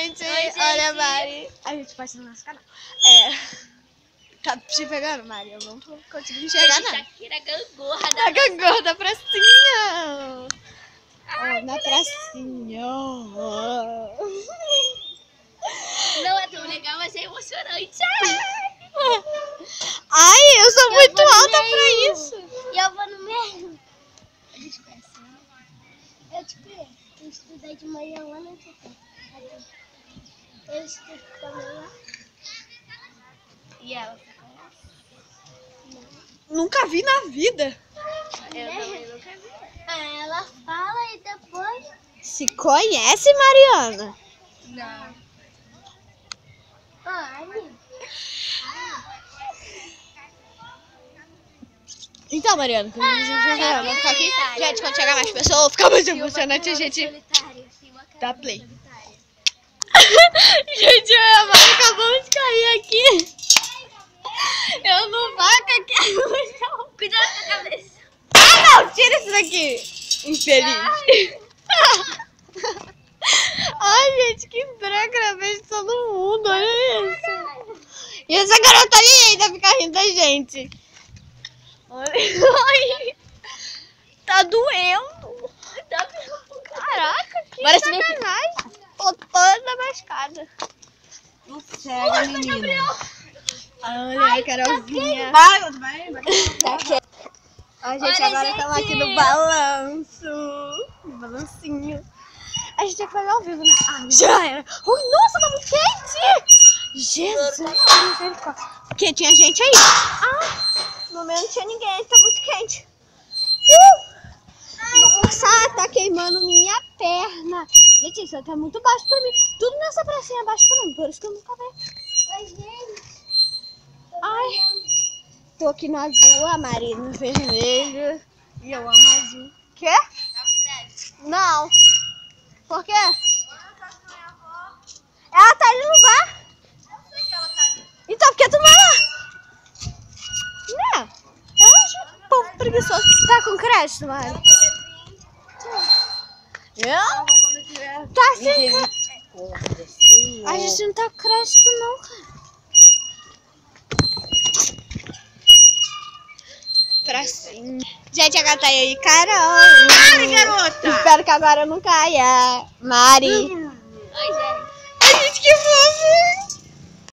gente! Oi, gente. Olha a Mari. A gente pode no nosso canal. Tá te pegando, Mari? Eu não tô conseguindo enxergar nada. Shakira gangorra A gangorra da pracinha. Na pracinha. Não é tão legal, mas é emocionante. Ai, eu sou muito vou no alta meio. pra isso. E eu vou no meio. A gente conhece, né? Eu te conheço. Eu estudei de manhã lá no Tietê. Eu estudo também lá. E ela? Nunca vi na vida. Eu também nunca vi. Ela fala e depois... Se conhece, Mariana? Não. Ai. Então, Mariana, quando a gente vai ficar aqui. Gente, quando chegar mais pessoas, fica mais emocionante a gente dá play. Gente, a Mari acabou de cair aqui. Eu não vaca quero. Cuidado com a cabeça. Ah, não, tira isso daqui, infeliz. Ai, gente, que branca na vez de todo mundo, olha isso. E essa garota ali ainda fica rindo da gente. Olha. Ai, tá doendo. Caraca, que sacanagem. Tô toda mascada. Não cega, menina. Olha a Carolzinha. Vai. A gente Olha, agora gente. estamos aqui no balanço. No balancinho. A gente vai fazer ao vivo, né? Ah, já era. Ui, nossa, tá muito quente. Jesus, misericórdia. Porque tinha gente aí. No meio não tinha ninguém, tá muito quente. Nossa, tá queimando minha perna. Letícia, tá muito baixo pra mim. Tudo nessa pracinha é baixo pra mim, por isso que eu nunca vejo. Oi, gente. Ai, tô aqui no azul, a Maria no vermelho. E eu amo azul. Quê? Não. Por quê? Ela tá ali no bar. Então, por que tu não vai lá? Né? Eu acho um povo preguiçoso. Tá com crédito, Mari? Eu? Tá sem crédito. A gente não tá com crédito, não, cara. Pracinha. Gente, a gata aí, Carol. Garota! Espero que agora não caia. Mari.